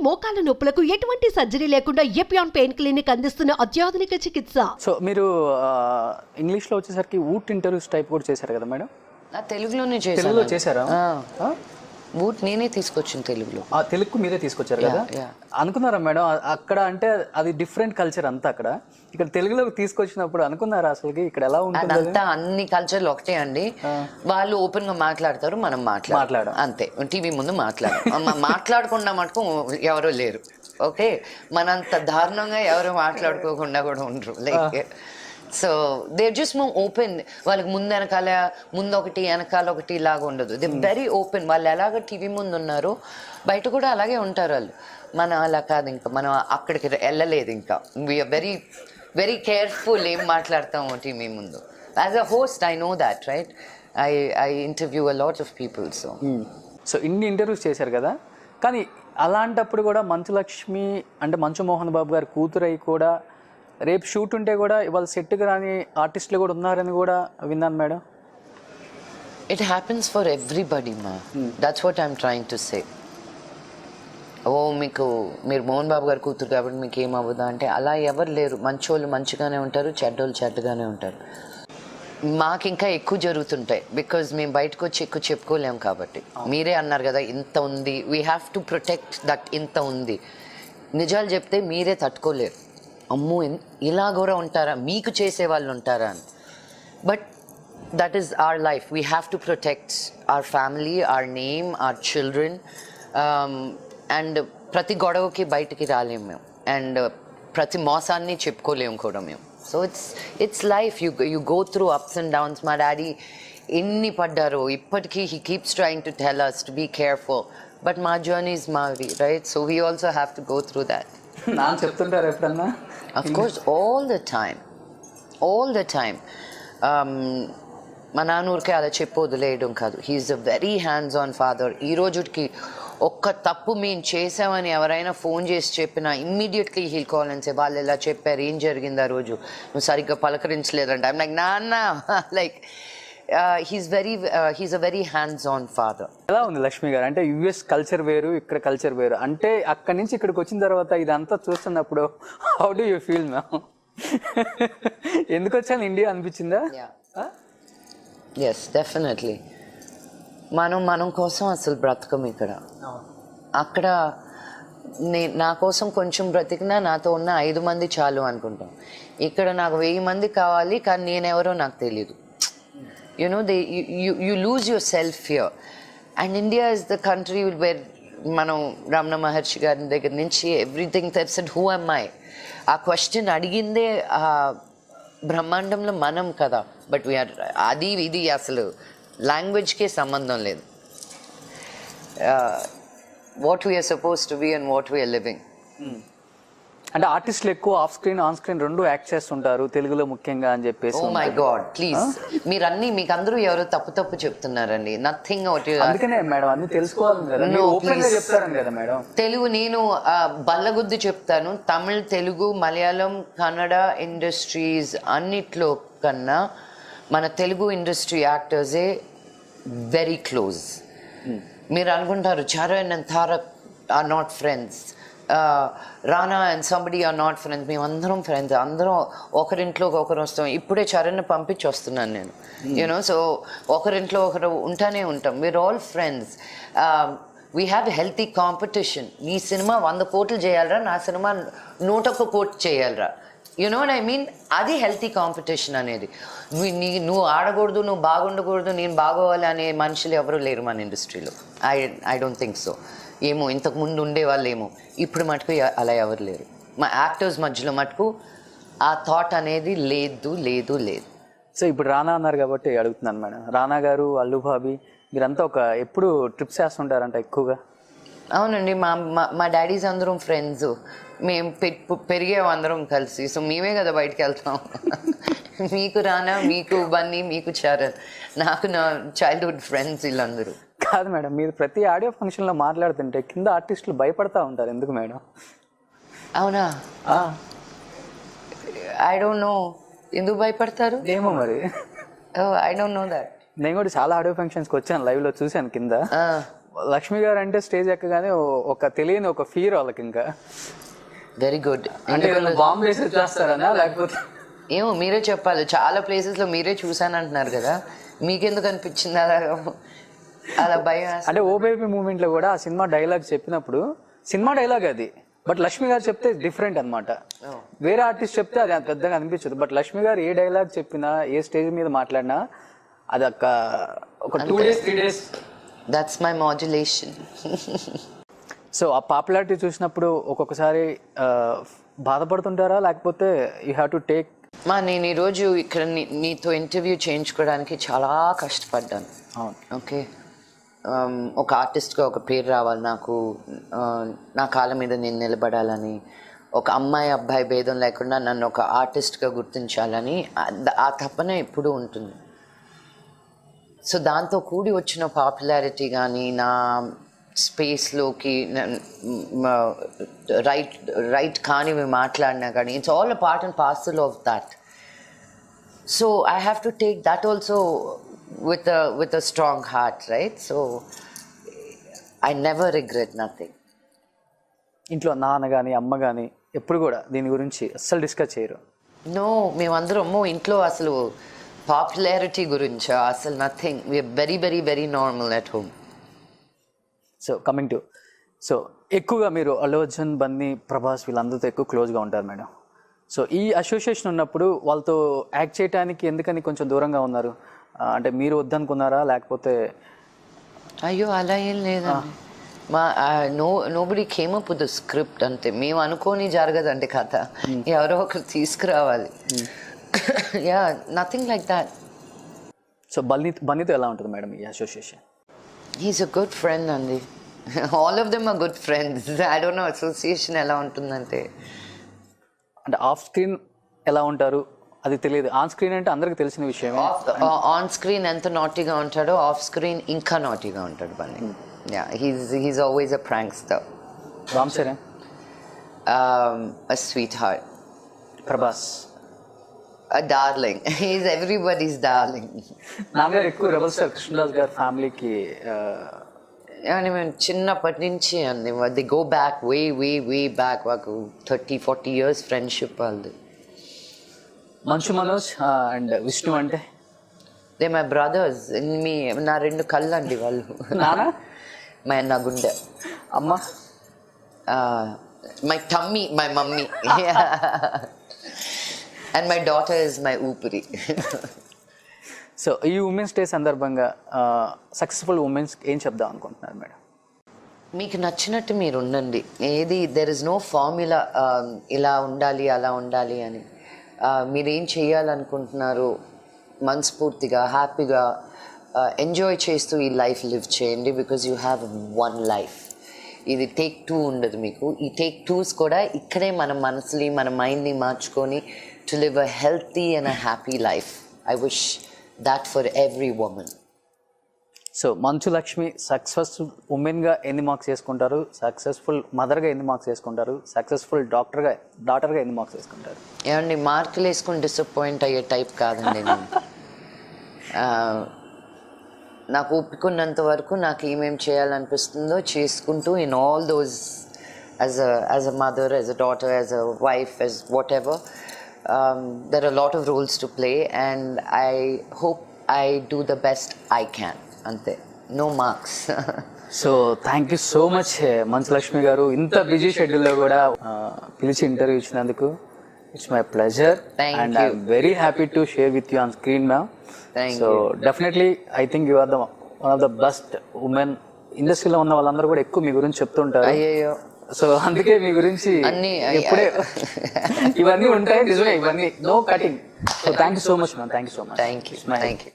మోకాల నొప్పులకు ఎటువంటి సర్జరీ లేకుండా ఎపియాన్ పెయిన్ క్లినిక్ అందిస్తున్న అత్యాధునిక చికిత్స. సో మీరు ఇంగ్లీష్లో వచ్చేసరికి ఊట్ ఇంటర్వ్యూస్ టైప్ కూడా చేశారు కదా మేడం? తెలుగులోనే తెలుగులో చేశారా? బూట్ నేనే తీసుకొచ్చిన తెలుగులో. తెలుగు మీరే తీసుకొచ్చారు కదా? అనుకున్నారా మేడం అక్కడ అంటే అది డిఫరెంట్ కల్చర్ అంతా అక్కడ, ఇక్కడ తెలుగులోకి తీసుకొచ్చినప్పుడు అనుకున్నారా అసలు ఇక్కడ ఎలా ఉంటుంది? అదంతా అన్ని కల్చర్లు ఒకటే అండి. వాళ్ళు ఓపెన్ గా మాట్లాడతారు, మనం మాట్లాడాం అంతే. టీవీ ముందు మాట్లాడకుండా మటుకు ఎవరో లేరు. ఓకే, మనంత దారుణంగా ఎవరు మాట్లాడుకోకుండా కూడా ఉండరు. Like so they just more open. వాళ్ళకి ముందు ఒకటి వెనకాల ఒకటి ఇలాగా ఉండదు. They very open. వాళ్ళు ఎలాగ టీవీ ముందు ఉన్నారో బయట కూడా అలాగే ఉంటారు వాళ్ళు. మనం అలా కాదు, ఇంకా మనం అక్కడికి వెళ్ళలేదు. ఇంకా వీఆర్ వెరీ వెరీ కేర్ఫుల్ ఏం మాట్లాడతాము టీవీ ముందు. As a host I know that, right? I interview a lot of people. So ఇన్ని ఇంటర్వ్యూస్ చేశారు కదా, కానీ అలాంటప్పుడు కూడా మంచులక్ష్మి అంటే మంచు మోహన్ బాబు గారి కూతురై కూడా రేపు షూట్ ఉంటే కూడా ఇవాళ సెట్కి రాని ఆర్టిస్టులు కూడా ఉన్నారని కూడా విన్నాను madam. It happens for everybody మా. That's what I'm trying to say. మీరు మోహన్ బాబు గారు కూతురు కాబట్టి మీకు ఏమవ్వదా అంటే అలా ఎవరు లేరు. మంచోళ్ళు మంచిగానే ఉంటారు, చెడ్డోళ్ళు చెడ్డగానే ఉంటారు. మాకు ఇంకా ఎక్కువ జరుగుతుంటాయి, బికాజ్ మేము బయటకు వచ్చి ఎక్కువ చెప్పుకోలేము కాబట్టి. మీరే అన్నారు కదా ఇంత ఉంది, we have to protect that. ఇంత ఉంది, నిజాలు చెప్తే మీరే తట్టుకోలేరు. అమ్మో ఇలా కూడా ఉంటారా, మీకు చేసే వాళ్ళు ఉంటారా అని. But that is our life. We have to protect our family, our name, our children. And ప్రతి గొడవకి బయటికి రాలేము మేము, అండ్ ప్రతి మోసాన్ని చెప్పుకోలేము కూడా మేము. So it's life. You go through ups and downs. మా డాడీ ఎన్ని పడ్డారో ఇప్పటికీ he keeps trying to tell us to be careful. But మా జర్నీస్ మావి, right? So we also have to go through that. నాకు చెప్తుంటారు ఎప్పుడన్నా? Of course, all the time. మా నాన్నూరికే అలా చెప్పి వదిలేయడం కాదు. He's a very hands on father. ఈ రోజుకి ఒక్క తప్పు మేము చేసామని ఎవరైనా ఫోన్ చేసి చెప్పినా immediately he'll call and say వాళ్ళు ఇలా చెప్పారు, ఏం జరిగింది ఆ రోజు, నువ్వు సరిగ్గా పలకరించలేదంట. ఐమ్ లైక్ నాన్న, like he's a very hands-on father. ఎలా ఉంది లక్ష్మి గారు? అంటే యుఎస్ కల్చర్ వేరు, ఇక్కడ కల్చర్ వేరు. అంటే అక్కడి నుంచి ఇక్కడికి వచ్చిన తర్వాత ఇదంతా చూస్తున్నప్పుడు how do you feel ma'am? ఎందుకు వచ్చాను ఇండియా అనిపించిందా? Yes, definitely. మనం కోసం అసలు బ్రతకం ఇక్కడ. అక్కడ నా కోసం కొంచెం బ్రతికినా నాతో ఉన్న 5 మంది చాలు అనుకుంటాం. ఇక్కడ నాకు 1000 మంది కావాలి, కానీ నేనెవరో నాకు తెలియదు. You know, you lose yourself here. And India is the country where మనం రమణ మహర్షి గారి దగ్గర నుంచి everything said, who am I? ఆ క్వశ్చన్ అడిగిందే ఆ బ్రహ్మాండంలో మనం కదా. బట్ వీఆర్ అది ఇది అసలు లాంగ్వేజ్కే సంబంధం లేదు. What we are suppose to be and what we are living. అంటే ఆర్టిస్టులు ఎక్కువ ఆఫ్ స్క్రీన్ ఆన్ స్క్రీన్ రెండు యాక్ట్ చేస్తుంటారు తెలుగులో ముఖ్యంగా అని చెప్పేసి. Oh my God, please. మీకు అందరూ ఎవరో తప్పు చెప్తున్నారండి. నథింగ్. అందుకనే మేడం అన్ని తెలుసుకోవాలి కదా, ఓపెన్ గా చెప్తారని కదా మేడం. తెలుగు నేను బల్లగుద్ది చెప్తాను. తమిళ్, తెలుగు, మలయాళం, కన్నడ ఇండస్ట్రీస్ అన్నిట్లో కన్నా మన తెలుగు ఇండస్ట్రీ యాక్టర్సే వెరీ క్లోజ్. మీరు అనుకుంటారు Charan and Tarak are not friends, Rana and somebody are not friends. మేమందరం ఫ్రెండ్స్, అందరం ఒకరింట్లోకి ఒకరు వస్తాం. ఇప్పుడే చరణ్ పంపించి వస్తున్నాను నేను, యూనో. సో ఒకరింట్లో ఒకరు ఉంటానే ఉంటాం. We are all friends. We have healthy competition. నీ సినిమా 100 కోట్లు చేయాలరా, నా సినిమా 101 కోట్లు చేయాలరా. You know what I mean? అది హెల్తీ కాంపిటీషన్ అనేది. నువ్వు ఆడకూడదు, నువ్వు బాగుండకూడదు, నేను బాగోవాలి అనే మనుషులు ఎవరు లేరు మన ఇండస్ట్రీలో. I don't think so. ఏమో ఇంతకు ముందు ఉండేవాళ్ళు ఏమో, ఇప్పుడు మటుకు అలా ఎవరు లేరు. మా యాక్టర్స్ మధ్యలో మటుకు ఆ థాట్ అనేది లేదు. సో ఇప్పుడు రానా అన్నారు కాబట్టి అడుగుతున్నాను మేడం. రానా గారు, అల్లు బాబీ మీరంతా ఎప్పుడు ట్రిప్స్ వేస్తుంటారంట ఎక్కువగా? అవునండి. మా డాడీస్ అందరం ఫ్రెండ్స్. మేము పెరిగాం అందరం కలిసి. సో మేమే కదా బయటకు వెళ్తాం. మీకు రానా, మీకు బన్నీ, మీకు చరణ్, నాకు నా చైల్డ్హుడ్ ఫ్రెండ్స్ వీళ్ళందరూ. కాదు మేడం, మీరు ప్రతి ఆడియో ఫంక్షన్లో మాట్లాడుతుంటే కింద ఆర్టిస్టులు భయపడతా ఉంటారు, ఎందుకు మేడం? అవునా? I don't no. ఎందుకు భయపడతారు ఏమో మరి. I don't know that. నేను కూడా చాలా ఆడియో ఫంక్షన్స్కి వచ్చాను, లైవ్లో చూశాను కింద. లక్ష్మి గారు అంటే స్టేజ్ ఎక్కగానే ఒక తెలియని ఒక ఫీర్ వాళ్ళకి ఇంకా వెరీ గుడ్. అంటే బాంబు వేసి వచ్చేస్తారనా లేకపోతే ఏమో మీరే చెప్పాలి, చాలా ప్లేసెస్లో మీరే చూసాను అంటున్నారు కదా, మీకెందుకు అనిపించింది అలా భయం? అంటే ఓ బేబీ మూమెంట్ లో కూడా ఆ సినిమా డైలాగ్ చెప్పినప్పుడు సినిమా డైలాగ్ అది, బట్ లక్ష్మి గారు చెప్తే డిఫరెంట్ అన్నమాట. వేరే ఆర్టిస్ట్ చెప్తే అది అంత పెద్దగా అనిపించదు, బట్ లక్ష్మి గారు ఏ డైలాగ్ చెప్పినా ఏ స్టేజ్ మీద మాట్లాడినా అది ఒక 2 days 3 days. That's my modulation. So ఆ పాపులారిటీ చూసినప్పుడు ఒక్కొక్కసారి బాధపడుతుంటారా, లేకపోతే యూ హ్యావ్ టు టేక్? నేను ఈరోజు ఇక్కడ నీతో ఇంటర్వ్యూ చేయించుకోవడానికి చాలా కష్టపడ్డాను. ఓకే, ఒక ఆర్టిస్ట్గా ఒక పేరు రావాలి నాకు, నా కాళ్ళ మీద నేను నిలబడాలని, ఒక అమ్మాయి అబ్బాయి భేదం లేకుండా నన్ను ఒక ఆర్టిస్ట్గా గుర్తించాలని ఆ తపన ఎప్పుడూ ఉంటుంది. సో దాంతో కూడి వచ్చిన పాపులారిటీ కానీ, నా స్పేస్లోకి రైట్ కానివి మాట్లాడినా కానీ, it's all a part and parcel of that. So I have to take that also with a strong heart, right? So I never regret nothing. ఇంట్లో నాన్న కానీ అమ్మ కానీ ఎప్పుడు కూడా దీని గురించి అస్సలు డిస్కస్ చేయరు? నో, మేమందరము ఇంట్లో అసలు పాపులారిటీ గురించి అసలు nothing. We are very very very normal at home. So coming to, so ఎక్కువగా మీరు అల్లు అర్జున్, బన్నీ, ప్రభాస్ వీళ్ళందరితో ఎక్కువ క్లోజ్గా ఉంటారు మేడం. సో ఈ అసోసియేషన్ ఉన్నప్పుడు వాళ్ళతో యాక్ట్ చేయడానికి ఎందుకని కొంచెం దూరంగా ఉన్నారు? అంటే మీరు వద్దనుకున్నారా, లేకపోతే? అయ్యో అలా ఏం లేదండి. Nobody came up with the script అంతే. మేము అనుకోని జరగదండి కథ, ఎవరో ఒకరు తీసుకురావాలి. Yeah, nothing like that. So బన్నీతో ఎలా ఉంటుంది మేడం ఈ association? He's a good friend అండి. All of them are good friends. I don't know association ఎలా ఉంటుందంటే. అంటే ఆఫ్ స్క్రీన్ ఎలా ఉంటారు అది తెలియదు, ఆన్ స్క్రీన్ అంటే అందరికి తెలిసిన విషయమే. ఆన్ స్క్రీన్ ఎంత నాటీగా ఉంటాడో ఆఫ్ స్క్రీన్ ఇంకా నాటీగా ఉంటాడు Bunny. Yeah, he's always a prankster. Ram Charan a sweetheart. Prabhas a darling. He's everybody's darling. నాన్నగారు ఎక్కువ రెబల్ స్టార్ కృష్ణదాస్ గారి ఫ్యామిలీకి అని మేము చిన్నప్పటి నుంచి అండి, the go back way back, మాకు 30-40 years ఫ్రెండ్షిప్ వాళ్ళది. మంచు మనోజ్ అండ్ విష్ణు అంటే దే మై బ్రదర్స్. నా 2 కళ్ళు అండి వాళ్ళు. నా గుండె. అమ్మ my tummy, my mummy. And my daughter is my ఊపిరి. సో ఈ ఉమెన్స్ డే సందర్భంగా సక్సెస్ఫుల్ ఉమెన్స్ ఏం చెప్దాం అనుకుంటున్నారు మేడం? మీకు నచ్చినట్టు మీరు ఉండండి. ఏది దెర్ ఇస్ నో ఫార్ములా ఇలా ఉండాలి అలా ఉండాలి అని. మీరేం చేయాలనుకుంటున్నారు మనస్ఫూర్తిగా హ్యాపీగా ఎంజాయ్ చేస్తూ ఈ లైఫ్ లివ్ చేయండి. Because you have 1 life. ఇది టేక్ 2 ఉండదు మీకు. ఈ టేక్ 2s కూడా ఇక్కడే మన మనసుని మన మైండ్ని మార్చుకొని to live a healthy and a happy life. I wish that for every women. So Manchu Lakshmi successful ఉమెన్గా ఎన్ని మార్క్స్ వేసుకుంటారు? సక్సెస్ఫుల్ మదర్గా ఎన్ని మార్క్స్ వేసుకుంటారు? సక్సెస్ఫుల్ డాటర్గా ఎన్ని మార్క్స్ వేసుకుంటారు? ఏమండి, మార్కులు వేసుకుని డిసప్పాయింట్ అయ్యే టైప్ కాదండి నేను. నాకు ఒప్పుకున్నంత వరకు నాకు ఏమేమి చేయాలనిపిస్తుందో చేసుకుంటూ in all those as a mother, as a daughter, as a wife, as whatever, there are lot of roles to play and I hope I do the best I can. అంతే, no marks. So thank you so much Manchu Lakshmi గారు, ఇంత busy షెడ్యూల్లో కూడా పిలిచి interview ఇచ్చినందుకు. It's my pleasure and I'm very happy to share with you on screen ma'am. So definitely I think you are the one of the best women. ఇండస్ట్రీలో ఉన్న వాళ్ళందరూ కూడా ఎక్కువ మీ గురించి చెప్తుంటారు. అయ్యో, సో అందుకే మీ గురించి ఎప్పుడే ఇవన్నీ ఉంటాయి నిజమే, ఇవన్నీ no cutting. So thank you so much ma'am. Thank you so much. Thank you.